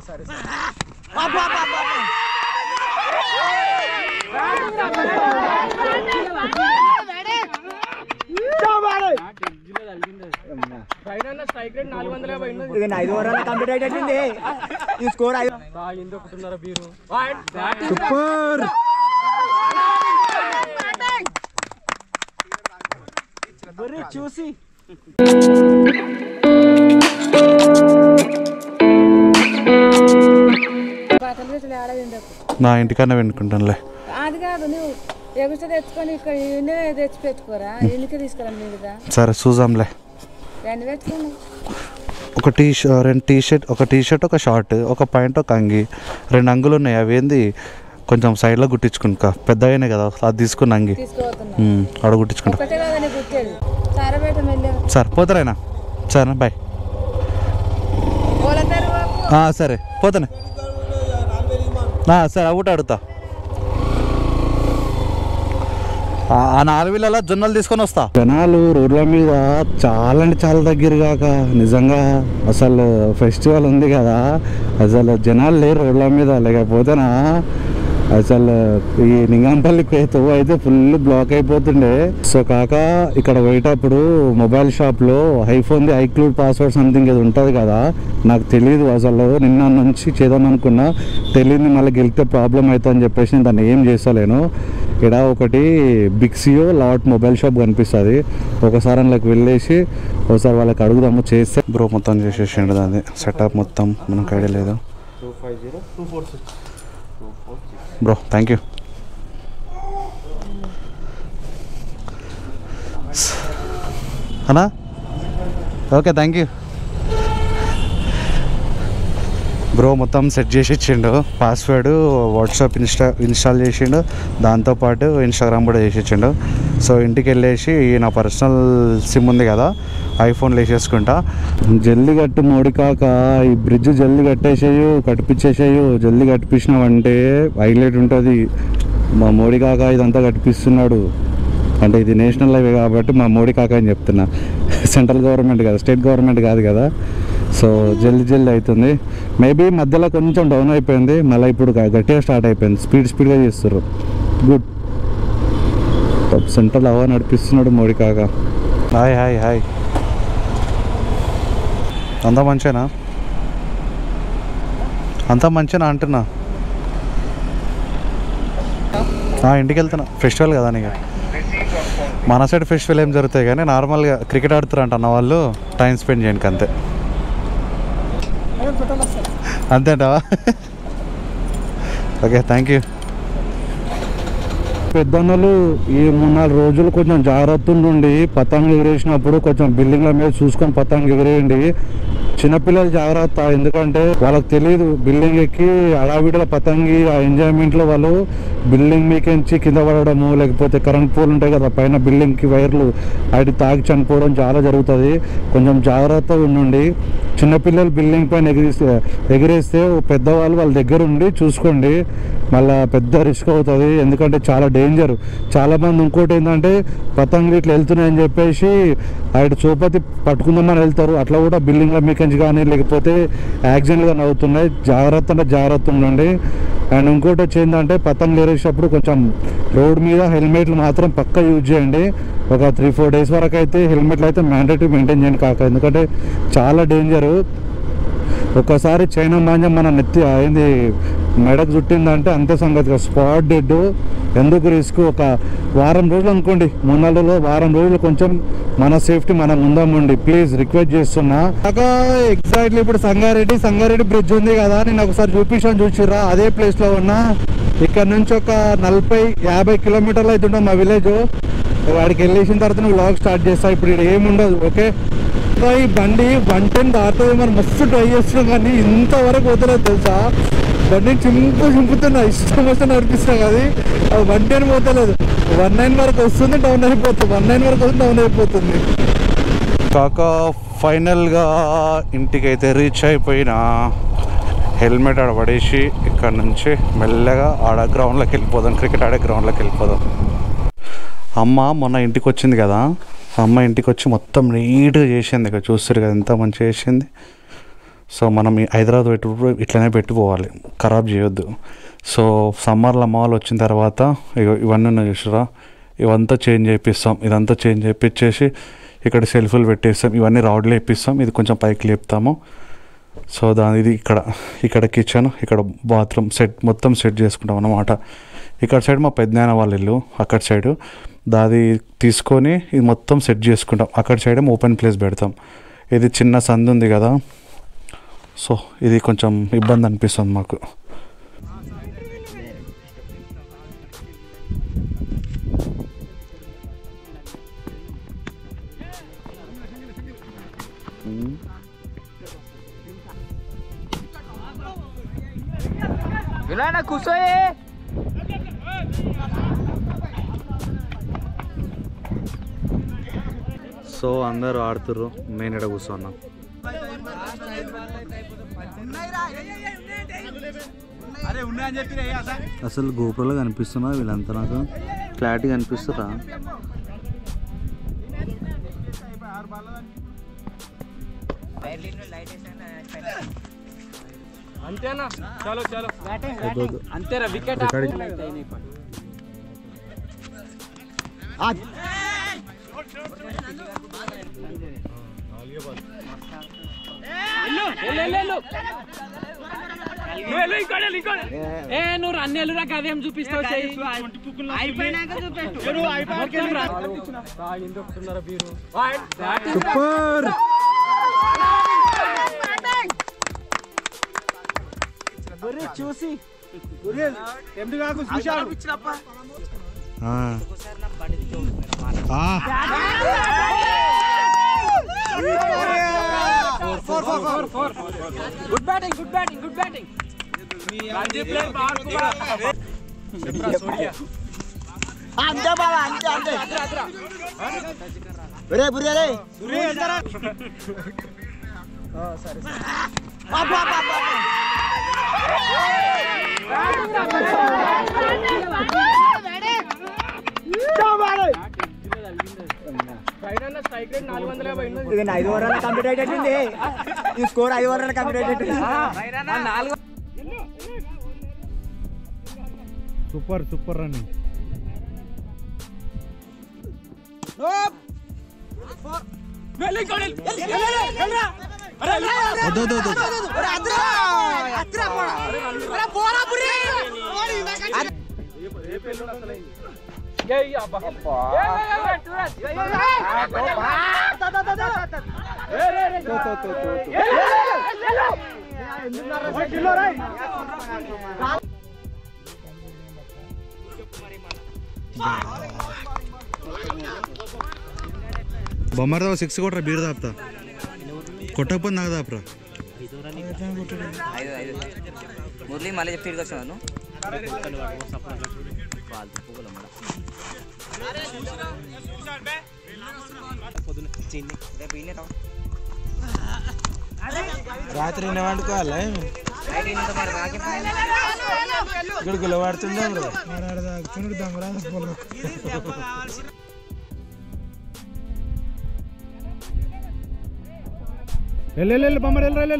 సరే ఇది 5 ఓవర్ల కంప్లీట్ అయిపోయింది. ఈ స్కోర్ 5 బీరు సూపర్. చూసి నా ఇంటికన్నా వెనుకుంటానులే. అది కాదు నువ్వు ఎగురు తెచ్చుకొని ఇక్కడ తెచ్చి పెట్టుకోరా, ఇంటికి తీసుకురా మీద. సరే చూసాంలే. పెట్టుకున్నావు ఒక రెండు టీ షర్ట్ ఒక షార్ట్ ఒక ప్యాంట్ ఒక అంగి 2 అంగులు ఉన్నాయి. అవి ఏంది కొంచెం సైడ్లో గుట్టించుకున్నాక పెద్ద అయినాయి కదా, అది తీసుకున్న అంగి ఆడ గుట్టించుకుంటా. సరిపోతారేనా? సరే బాయ్. సరే పోతానే. సరే ఒకటి అడుగుతా. ఆ 4 వీళ్ళ జొన్నలు తీసుకొని వస్తా. జనాలు రోడ్ల మీద చాలా అంటే చాలా దగ్గర కాక నిజంగా అసలు ఫెస్టివల్ ఉంది కదా, అసలు జనాలు లేరు రోడ్ల మీద. లేకపోతేనా అసలు ఈ నింగంపల్లికి అయితే ఫుల్ బ్లాక్ అయిపోతుండే. సో కాక ఇక్కడ పోయేటప్పుడు మొబైల్ షాప్లో ఐఫోన్ది ఐక్లూడ్ పాస్వర్డ్ సంథింగ్ ఏది ఉంటుంది కదా, నాకు తెలియదు అసలు. నిన్న నుంచి చేద్దాం అనుకున్నా, తెలియదు. మళ్ళీ గెలిస్తే ప్రాబ్లం అవుతుందని చెప్పేసి నేను దాన్ని ఏం చేస్తలేను. ఇక్కడ ఒకటి బిక్సియో లాట్ మొబైల్ షాప్ కనిపిస్తుంది. ఒకసారి అందులోకి వెళ్ళేసి ఒకసారి వాళ్ళకి అడుగుదాము. చేస్తే బ్రో మొత్తం చేసేసిండు దాన్ని సెటప్ మొత్తం, మనకు ఐడియా లేదు. 250-246 బ్రో. Thank you. అన్నా ఓకే థ్యాంక్ యూ బ్రో. మొత్తం సెట్ చేసి ఇచ్చిండు. పాస్వర్డ్ వాట్సాప్ ఇన్స్టాల్ చేసిండు, దాంతోపాటు ఇన్స్టాగ్రామ్ కూడా చేసి ఇచ్చిండు. సో ఇంటికి వెళ్ళేసి నా పర్సనల్ సిమ్ ఉంది కదా, ఐఫోన్లో వేసేసుకుంటా. జల్దీ కట్టు మోడీ కాక, ఈ బ్రిడ్జ్ జల్దీ కట్టేసేయు, కట్టిపించేసేయు. జల్దీ కట్టిపించినావంటే హైలైట్ ఉంటుంది. మా మోడీ కాక ఇదంతా కట్టిపిస్తున్నాడు. అంటే ఇది నేషనల్ హైవే కాబట్టి మా మోడీ కాక అని చెప్తున్నా. సెంట్రల్ గవర్నమెంట్ కదా, స్టేట్ గవర్నమెంట్ కాదు కదా. సో జల్దీ అవుతుంది. మేబీ మధ్యలో కొంచెం డౌన్ అయిపోయింది, మళ్ళీ ఇప్పుడు గట్టిగా స్టార్ట్ అయిపోయింది. స్పీడ్గా చేస్తారు. గుడ్. సెంట్రల్ హవా నడిపిస్తున్నాడు మోడీ కాక. Hi hi hi. అంతా మంచినా? అంతా మంచినా అంటున్నా. ఇంటికి వెళ్తున్నా, ఫెస్టివల్ కదా నీకు. మన సైడ్ ఫెస్టివల్ ఏం జరుగుతాయి కానీ నార్మల్గా క్రికెట్ ఆడుతారంట అన్న వాళ్ళు, టైం స్పెండ్ చేయడానికి అంతే. అంతేంటావా? Okay thank you. పెద్దన్నలు ఈ 3-4 రోజులు కొంచెం జాగ్రత్త ఉండి పతంగ ఎగిరేసినప్పుడు కొంచెం బిల్డింగ్ల మీద చూసుకొని పతంగ ఎగిరేయండి. చిన్నపిల్లలు జాగ్రత్త, ఎందుకంటే వాళ్ళకి తెలియదు. బిల్డింగ్ ఎక్కి అడావిడల పతంగి ఆ ఎంజాయ్మెంట్లో వాళ్ళు బిల్డింగ్ మీకెంచి కింద పడడము, లేకపోతే కరెంట్ పోల్ ఉంటాయి కదా పైన బిల్డింగ్కి వైర్లు, వాటి తాగి చనిపోవడం చాలా జరుగుతుంది. కొంచెం జాగ్రత్తగా ఉండండి. చిన్నపిల్లలు బిల్డింగ్ పైన ఎగిరేస్తే పెద్దవాళ్ళు వాళ్ళ దగ్గర ఉండి చూసుకోండి. మళ్ళీ పెద్ద రిస్క్ అవుతుంది, ఎందుకంటే చాలా డేంజర్. చాలామంది ఇంకోటి ఏంటంటే పతంగులు ఇట్లా వెళ్తున్నాయని చెప్పేసి వాటి చూపతి పట్టుకుందామని వెళ్తారు. అట్లా కూడా బిల్డింగ్ల మీకెంచి కానీ లేకపోతే యాక్సిడెంట్లు కానీ అవుతున్నాయి. జాగ్రత్త ఉండండి. అండ్ ఇంకోటి వచ్చి ఏంటంటే పతంగులు ఎగరేసేటప్పుడు కొంచెం రోడ్ మీద హెల్మెట్లు మాత్రం పక్కా యూజ్ చేయండి. ఒక 3-4 డేస్ వరకు అయితే హెల్మెట్లు అయితే మ్యాండేటరీ మెయింటైన్ చేయండి కాక, ఎందుకంటే చాలా డేంజరు. ఒక్కసారి చైనా మాంజం మన నెత్తి అయింది మెడకు చుట్టిందంటే అంతే సంగతిగా స్పాట్ డెడ్. ఎందుకు రిస్క్? ఒక వారం రోజులు అనుకోండి, 3-4 రోజులు, వారం రోజులు కొంచెం మన సేఫ్టీ మనం ఉందామండి. ప్లీజ్ రిక్వెస్ట్ చేస్తున్నా. ఎగ్జాక్ట్లీ ఇప్పుడు సంగారెడ్డి బ్రిడ్జ్ ఉంది కదా, నేను ఒకసారి చూసిర్రా, అదే ప్లేస్లో ఉన్నా. ఇక్కడ నుంచి ఒక 40-50 కిలోమీటర్లు అవుతుంటాం మా విలేజ్. వాడికి వెళ్ళేసిన తర్వాత నువ్వు వ్లాగ్ స్టార్ట్ చేస్తా. ఇప్పుడు ఇక్కడ ఏముండదు. ఓకే, ఈ బండి 110 దాటుతుంది. మనం మస్తు ట్రై చేస్తున్నాం కానీ ఇంతవరకు వదలదు తెలుసా. బండి చింపుతున్నా, ఇష్టం వస్తే నడిపిస్తున్నా కానీ అది 110 పోతలేదు. 19 వరకు వస్తుంది, డౌన్ అయిపోతుంది. 19 వరకు వస్తుంది, డౌన్ అయిపోతుంది. కాక ఫైనల్గా ఇంటికైతే రీచ్ అయిపోయినా. హెల్మెట్ ఆడ పడేసి ఇక్కడ నుంచి మెల్లగా ఆడ గ్రౌండ్లోకి వెళ్ళిపోదాం, క్రికెట్ ఆడే గ్రౌండ్లోకి వెళ్ళిపోదాం. అమ్మ మొన్న ఇంటికి వచ్చింది కదా, అమ్మ ఇంటికి వచ్చి మొత్తం నీట్గా చేసింది. ఇక్కడ చూస్తారు కదా ఎంత మంచిగా చేసింది. సో మనం ఈ హైదరాబాద్ పెట్టుకుంటూ ఇట్లనే పెట్టుకోవాలి, ఖరాబ్ చేయొద్దు. సో సమ్మర్లో మాల్ వచ్చిన తర్వాత ఇవన్నీ ఉన్నాయి చూసారా, ఇవంతా చేంజ్ చేయిస్తాం. ఇదంతా చేంజ్ చేయించేసి ఇక్కడ సెల్ఫ్లు పెట్టేస్తాం, ఇవన్నీ రాడ్లు వేపిస్తాం, ఇది కొంచెం పైకి లేపుతాము. సో ఇది ఇక్కడ కిచెన్, ఇక్కడ బాత్రూమ్ సెట్ మొత్తం సెట్ చేసుకుంటాం అన్నమాట. ఇక్కడ సైడ్ మా పెద్దనాన్న వాళ్ళ ఇల్లు, అక్కడ సైడు దాది తీసుకొని ఇది మొత్తం సెట్ చేసుకుంటాం. అక్కడ సైడ్ ఓపెన్ ప్లేస్ పెడతాం. ఇది చిన్న సందు ఉంది కదా, సో ఇది కొంచెం ఇబ్బంది అనిపిస్తుంది మాకు. సో అందరూ ఆడుతుర్రు, నేను ఇక్కడ కూర్చున్నా. అసలు గోపురాలు కనిపిస్తున్నా వీళ్ళంతా, నాకు క్లారిటీ కనిపిస్తురా? అంతేనా? చలో చలో అంతేరా, వికెట్ నువ్వు రన్నెలురా, అదేం చూపిస్తావు? సూపర్. చూసి చూశాడు. Good batting, good batting, good batting. అంతే బాబా, అంతే అంతే. సరే ఇది 5 ఓవర్ల కంప్లీట్ అయ్యేటట్టుంది. ఈ స్కోర్ 5 ఓవర్ల కంప్లీట్ అయ్యేటట్టుంది. Super super running. బొమ్మర్దా 6 కొట్టరా, బీర్ దాపుతా కొట్టకపోతే నాకు దాపరా. మురళి మళ్ళీ చెప్పి తిరిగి వచ్చాను. రాత్రి వండుకోవాలి, గుడుగులు వాడుతుండే వెళ్ళు బొమ్మర్ వెళ్ళు.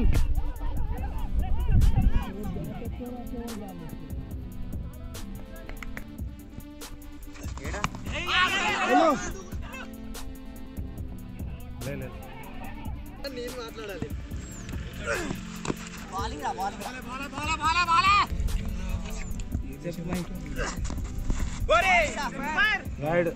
నేను మాట్లాడాలి. రైడ్